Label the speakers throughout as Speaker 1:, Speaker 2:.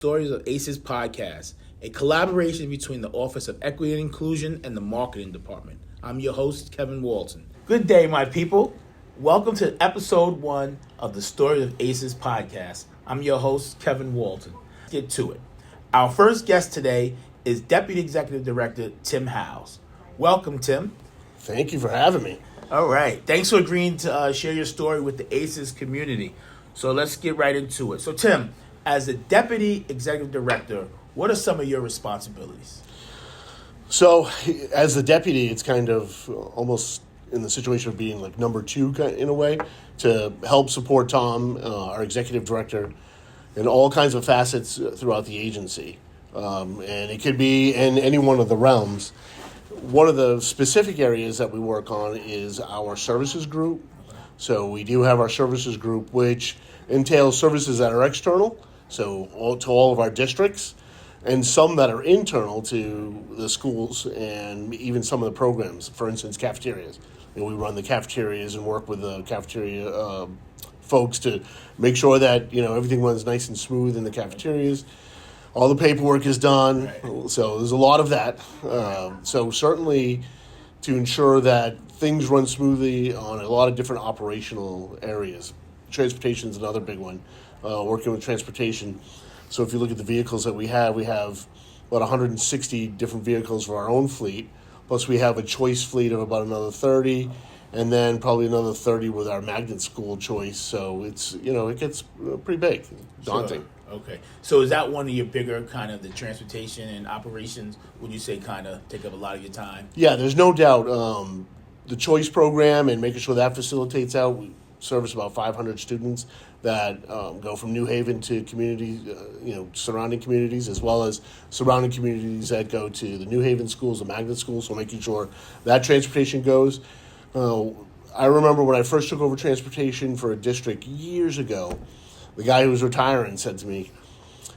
Speaker 1: Stories of ACES podcast, a collaboration between the Office of Equity and Inclusion and the Marketing Department. I'm your host, Kevin Walton. Good day, my people. Welcome to episode 1 of the Stories of ACES podcast. I'm your host, Kevin Walton. Let's get to it. Our first guest today is Deputy Executive Director Tim Howes. Welcome, Tim.
Speaker 2: Thank you for having me.
Speaker 1: All right. Thanks for agreeing to share your story with the ACES community. So let's get right into it. So, Tim, as the Deputy Executive Director, what are some of your responsibilities?
Speaker 2: So, as the deputy, it's kind of almost in the situation of being like number 2 in a way to help support Tom, our Executive Director, in all kinds of facets throughout the agency. And it could be in any one of the realms. One of the specific areas that we work on is our services group. So we do have our services group, which entails services that are external, so to all of our districts, and some that are internal to the schools and even some of the programs. For instance, cafeterias. We run the cafeterias and work with the cafeteria folks to make sure that everything runs nice and smooth in the cafeterias. All the paperwork is done, right. So there's a lot of that. So certainly to ensure that things run smoothly on a lot of different operational areas. Transportation is another big one, working with transportation. So if you look at the vehicles that we have about 160 different vehicles for our own fleet, plus we have a choice fleet of about another 30, and then probably another 30 with our magnet school choice. So it's, it gets pretty big, daunting.
Speaker 1: Sure. Okay. So is that one of your bigger kind of the transportation and operations, would you say kind of take up a lot of your time?
Speaker 2: Yeah, there's no doubt. The choice program and making sure that facilitates out, we service about 500 students that go from New Haven to communities, surrounding communities, as well as surrounding communities that go to the New Haven schools, the magnet schools, so making sure that transportation goes. I remember when I first took over transportation for a district years ago, the guy who was retiring said to me,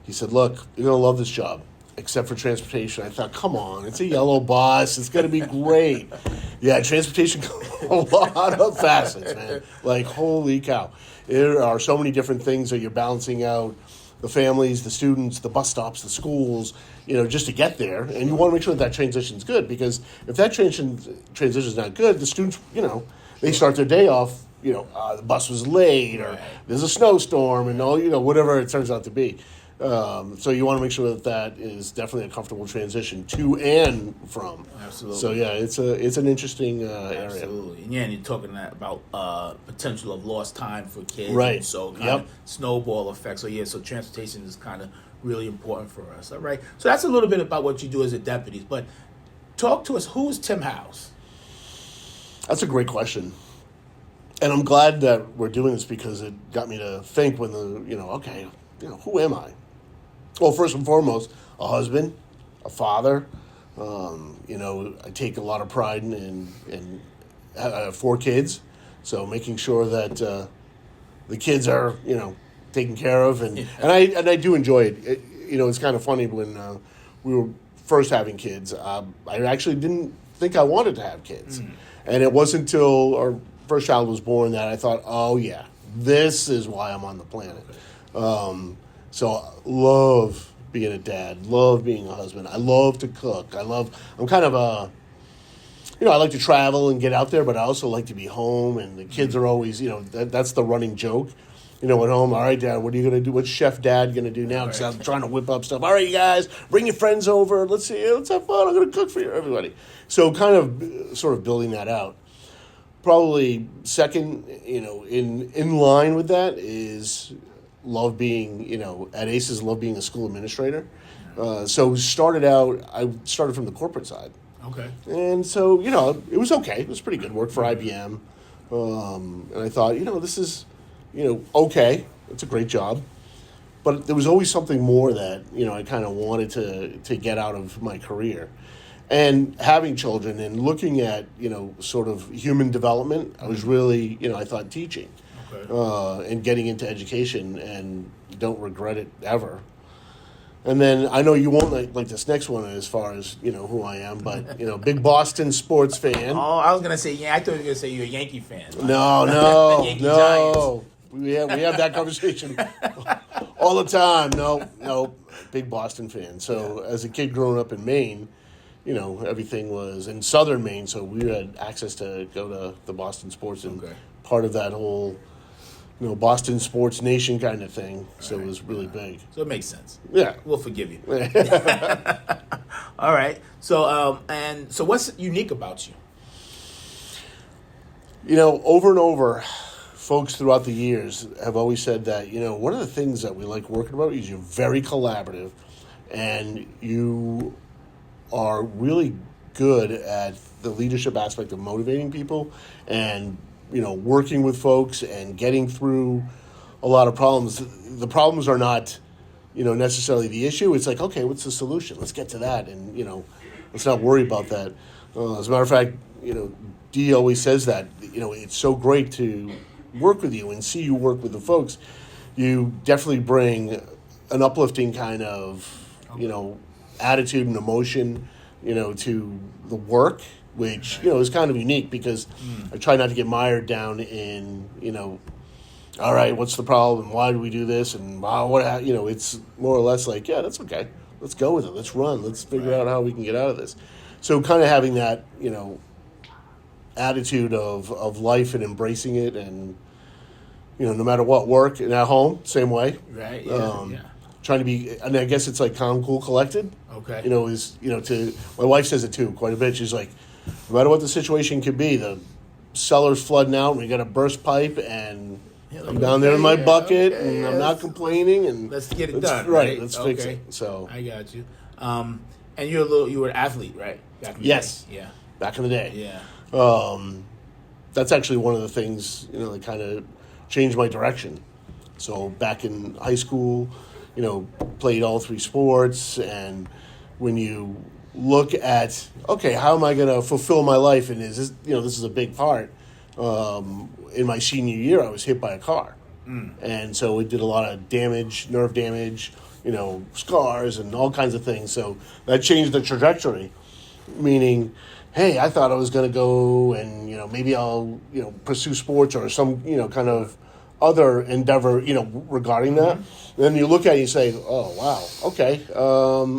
Speaker 2: he said, "Look, you're going to love this job, except for transportation." I thought, come on, it's a yellow bus. It's going to be great. Yeah, transportation a lot of facets, man. Like, holy cow. There are so many different things that you're balancing out, the families, the students, the bus stops, the schools, just to get there. And you want to make sure that transition is good, because if that transition is not good, the students, they start their day off, the bus was late, or there's a snowstorm, and all, whatever it turns out to be. So you want to make sure that is definitely a comfortable transition to and from.
Speaker 1: Absolutely.
Speaker 2: So yeah, it's an interesting area.
Speaker 1: Absolutely. And and you're talking about potential of lost time for kids.
Speaker 2: Right.
Speaker 1: So kind of snowball effect. So so transportation is kind of really important for us. All right. So that's a little bit about what you do as a deputy. But talk to us. Who is Tim Howes?
Speaker 2: That's a great question. And I'm glad that we're doing this, because it got me to think when who am I? Well, first and foremost, a husband, a father. I take a lot of pride in I have 4 kids, so making sure that the kids are taken care of, and I do enjoy it. It's kind of funny when we were first having kids. I actually didn't think I wanted to have kids, and it wasn't until our first child was born that I thought, oh yeah, this is why I'm on the planet. So love being a dad, love being a husband. I love to cook. I'm kind of I like to travel and get out there, but I also like to be home, and the kids are always, that's the running joke. At home, all right, Dad, what are you going to do? What's Chef Dad going to do now? Because I'm trying to whip up stuff. All right, you guys, bring your friends over. Let's have fun. I'm going to cook for everybody. So kind of sort of building that out. Probably second, in line with that is love being, at ACES, love being a school administrator. So I started from the corporate side.
Speaker 1: Okay.
Speaker 2: And so, it was okay. It was pretty good work for IBM. And I thought, this is, okay. It's a great job. But there was always something more that, I kind of wanted to get out of my career. And having children and looking at, sort of human development, I was really, I thought teaching. Okay. And getting into education, and don't regret it ever. And then I know you won't like this next one as far as, who I am, but, big Boston sports fan.
Speaker 1: Oh, I was going to say, I thought you were going to say you're a Yankee fan.
Speaker 2: No.
Speaker 1: Giants.
Speaker 2: We have that conversation all the time. No. big Boston fan. So as a kid growing up in Maine, everything was in southern Maine, so we had access to go to the Boston sports and part of that whole, Boston sports nation kind of thing. So it was really big.
Speaker 1: So it makes sense.
Speaker 2: Yeah.
Speaker 1: We'll forgive you. All right. So, so what's unique about you?
Speaker 2: Over and over, folks throughout the years have always said that, one of the things that we like working about is you're very collaborative and you are really good at the leadership aspect of motivating people and, working with folks and getting through a lot of problems. The problems are not, necessarily the issue. It's like, okay, what's the solution? Let's get to that. And, let's not worry about that. As a matter of fact, Dee always says that, it's so great to work with you and see you work with the folks. You definitely bring an uplifting kind of, attitude and emotion, to the work, which, is kind of unique because I try not to get mired down in, all right, what's the problem? Why do we do this? And it's more or less like, yeah, that's okay. Let's go with it. Let's run. Let's figure out how we can get out of this. So kind of having that, attitude of life and embracing it and, no matter what, work and at home, same way.
Speaker 1: Right, yeah,
Speaker 2: Trying to be, and I guess it's like calm, cool, collected.
Speaker 1: Okay.
Speaker 2: My wife says it too quite a bit. She's like, no matter what the situation could be, the cellar's flooding out and we got a burst pipe and I'm down there in my bucket and I'm not complaining and
Speaker 1: let's get it done.
Speaker 2: Right, let's fix it. So
Speaker 1: I got you. And you were an athlete, right?
Speaker 2: Yes.
Speaker 1: Yeah.
Speaker 2: Back in the day.
Speaker 1: Yeah.
Speaker 2: That's actually one of the things, that kind of changed my direction. So back in high school, played all three sports, and when you look at, okay, how am I going to fulfill my life, and is this, this is a big part. In my senior year, I was hit by a car, and so it did a lot of damage, nerve damage, scars and all kinds of things. So that changed the trajectory, meaning, hey, I thought I was going to go and, maybe I'll, pursue sports or some, kind of other endeavor, regarding that. And then you look at it and you say, oh, wow, okay,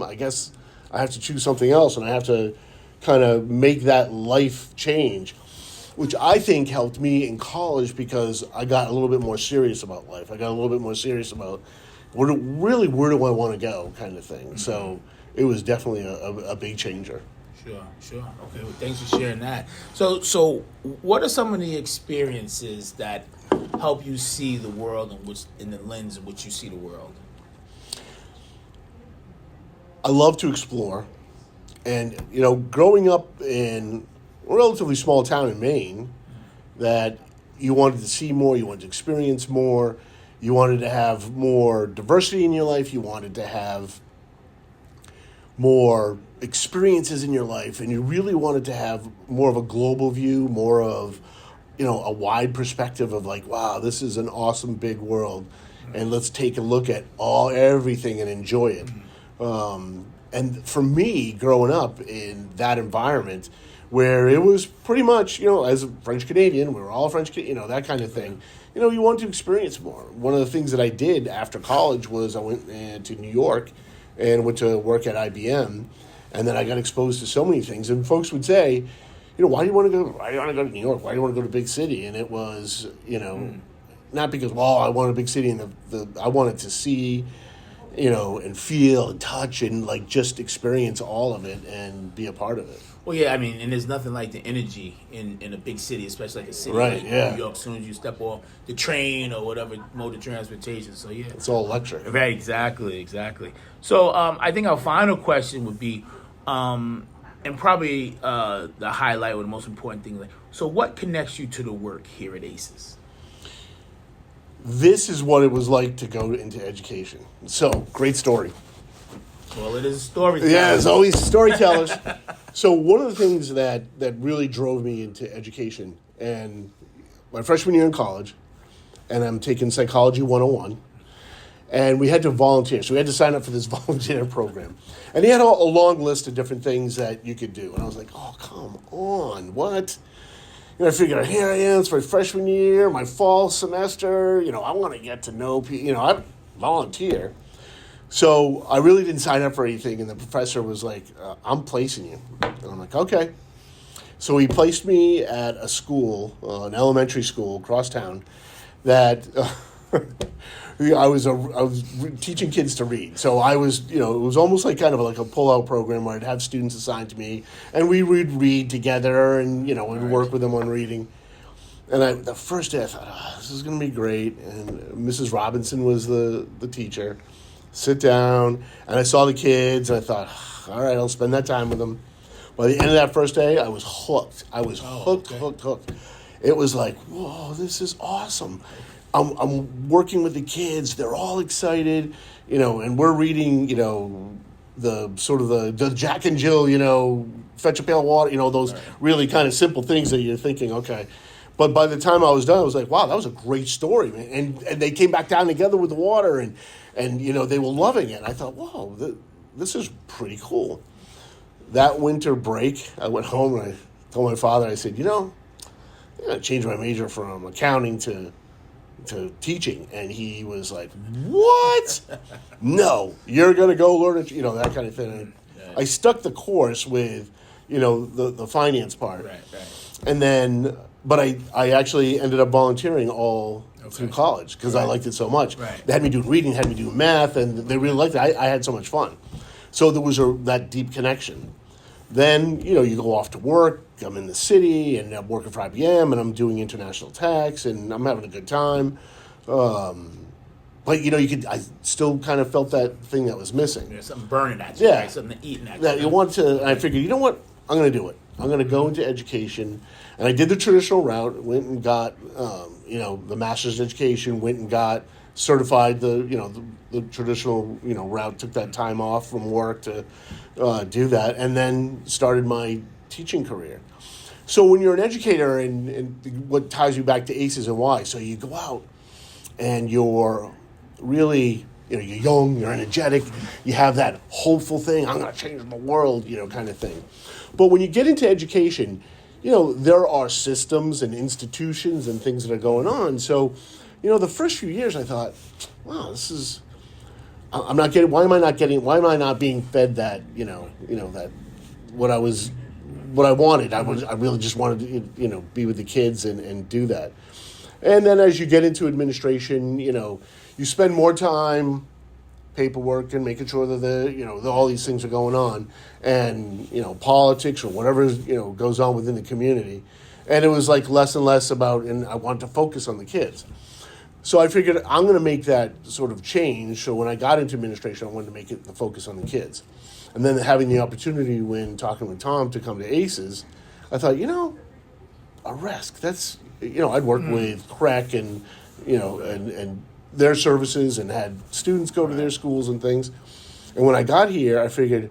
Speaker 2: I guess I have to choose something else and I have to kind of make that life change, which I think helped me in college because I got a little bit more serious about life. I got a little bit more serious about where do I want to go kind of thing. So it was definitely a big changer.
Speaker 1: Sure. Okay, well, thanks for sharing that. So what are some of the experiences that help you see the world in the lens in which you see the world?
Speaker 2: I love to explore. And, growing up in a relatively small town in Maine, that you wanted to see more, you wanted to experience more, you wanted to have more diversity in your life, you wanted to have more experiences in your life, and you really wanted to have more of a global view, more of, a wide perspective of like, wow, this is an awesome big world, and let's take a look at everything and enjoy it. And for me, growing up in that environment, where it was pretty much, as a French Canadian, we were all French, that kind of thing. You want to experience more. One of the things that I did after college was I went to New York and went to work at IBM, and then I got exposed to so many things. And folks would say, why do you want to go to New York? Why do you want to go to a big city? And it was, not because, I want a big city and I wanted to see, and feel and touch and like just experience all of it and be a part of it.
Speaker 1: Well, yeah, I mean, and there's nothing like the energy in a big city, especially like a city
Speaker 2: right,
Speaker 1: like New York. As soon as you step off the train or whatever mode of transportation, so yeah,
Speaker 2: it's all electric.
Speaker 1: Right, exactly. So I think our final question would be, and probably the highlight or the most important thing, so what connects you to the work here at ACES?
Speaker 2: This is what it was like to go into education. So, great story.
Speaker 1: Well, it is a storyteller.
Speaker 2: Yeah, it's always storytellers. So one of the things that really drove me into education, and my freshman year in college, and I'm taking Psychology 101, and we had to volunteer. So we had to sign up for this volunteer program. And he had a long list of different things that you could do. And I was like, oh, come on, what? I figured, here I am, it's my freshman year, my fall semester, I want to get to know people, I volunteer. So I really didn't sign up for anything, and the professor was like, I'm placing you. And I'm like, okay. So he placed me at a school, an elementary school across town, that I was teaching kids to read. So I was, it was almost like kind of like a pull-out program where I'd have students assigned to me, and we would read together, and, we'd work with them on reading. And the first day I thought, this is going to be great. And Mrs. Robinson was the teacher. Sit down, and I saw the kids, and I thought, all right, I'll spend that time with them. By the end of that first day, I was hooked. I was hooked. It was like, whoa, this is awesome. I'm working with the kids. They're all excited, and we're reading, the sort of the Jack and Jill, fetch a pail of water, those really kind of simple things that you're thinking, okay. But by the time I was done, I was like, wow, that was a great story, man. And they came back down together with the water, and they were loving it. I thought, whoa, this is pretty cool. That winter break, I went home and I told my father, I said, I'm going to change my major from accounting to teaching. And he was like, what? No, you're going to go learn it, that kind of thing. And I stuck the course with, the finance part.
Speaker 1: Right.
Speaker 2: And then, but I actually ended up volunteering all through college because I liked it so much.
Speaker 1: Right.
Speaker 2: They had me do reading, had me do math, and they really liked it. I had so much fun. So there was that deep connection. Then, you go off to work. I'm in the city, and I'm working for IBM, and I'm doing international tax, and I'm having a good time. But, I still kind of felt that thing that was missing.
Speaker 1: There's something burning at you, right? Something to eat at you.
Speaker 2: You want to, and I figured, you know what? I'm going to do it. I'm going to go into education. And I did the traditional route, went and got, the master's in education, went and got certified the traditional, route, took that time off from work to do that, and then started my teaching career. So when you're an educator, and what ties you back to ACES and why, so you go out and you're really, you're young, you're energetic, you have that hopeful thing, I'm going to change the world, kind of thing. But when you get into education, there are systems and institutions and things that are going on. So, the first few years I thought, wow, why am I not being fed that, that what I wanted. I really just wanted to, be with the kids and do that. And then as you get into administration, you spend more time paperwork and making sure that all these things are going on, and politics or whatever goes on within the community, and it was like less and less about, and I wanted to focus on the kids. So I figured I'm going to make that sort of change. So when I got into administration, I wanted to make it the focus on the kids, and then having the opportunity when talking with Tom to come to ACES, I thought a risk. That's I'd worked with CREC and and their services and had students go to their schools and things. And when I got here, I figured,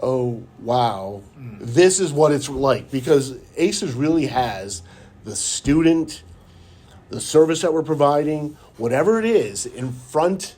Speaker 2: oh, wow, this is what it's like. Because ACES really has the student, the service that we're providing, whatever it is, in front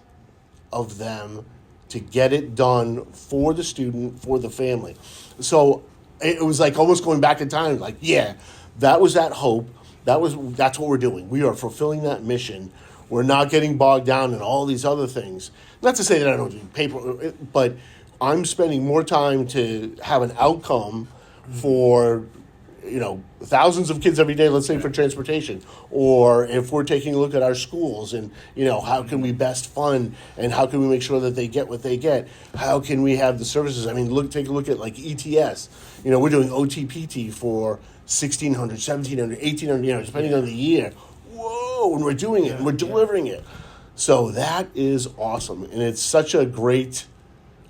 Speaker 2: of them to get it done for the student, for the family. So it was like almost going back in time, like, yeah, that was that hope. That's what we're doing. We are fulfilling that mission. We're not getting bogged down in all these other things. Not to say that I don't do paper, but I'm spending more time to have an outcome for, thousands of kids every day, let's say for transportation, or if we're taking a look at our schools and, how can we best fund and how can we make sure that they get what they get? How can we have the services? I mean, take a look at like ETS. We're doing OTPT for 1,600, 1,700, 1,800, depending on the year. Whoa, and we're doing it, and we're delivering it. So that is awesome. And it's such a great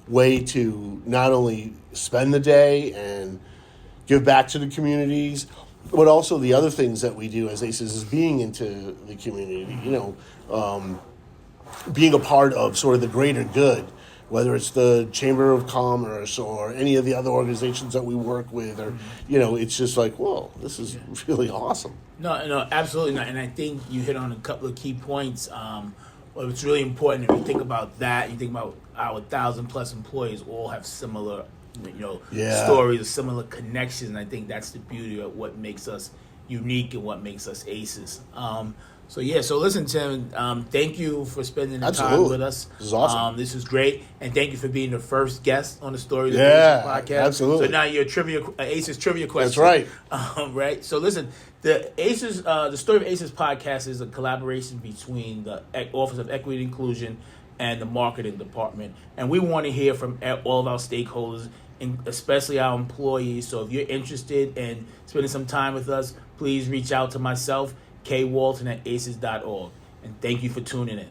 Speaker 2: way to not only spend the day and give back to the communities, but also the other things that we do as ACES is being into the community, being a part of sort of the greater good, whether it's the Chamber of Commerce or any of the other organizations that we work with, or, it's just like, whoa, this is really awesome.
Speaker 1: No, absolutely not. And I think you hit on a couple of key points. It's really important if you think about that, you think about our 1,000+ employees all have similar, stories, similar connections. And I think that's the beauty of what makes us unique and what makes us ACES. So listen, Tim. Thank you for spending the time
Speaker 2: Absolutely.
Speaker 1: with us.
Speaker 2: This is awesome.
Speaker 1: This is great, and thank you for being the first guest on the Story of the
Speaker 2: Yeah,
Speaker 1: Aces podcast.
Speaker 2: absolutely.
Speaker 1: So now you're a Aces trivia question.
Speaker 2: That's right.
Speaker 1: Right. So listen, the Aces, the Story of Aces podcast is a collaboration between the Office of Equity and Inclusion and the marketing department, and we want to hear from all of our stakeholders, and especially our employees. So if you're interested in spending some time with us, please reach out to myself, K. Walton at ACES.org. And thank you for tuning in.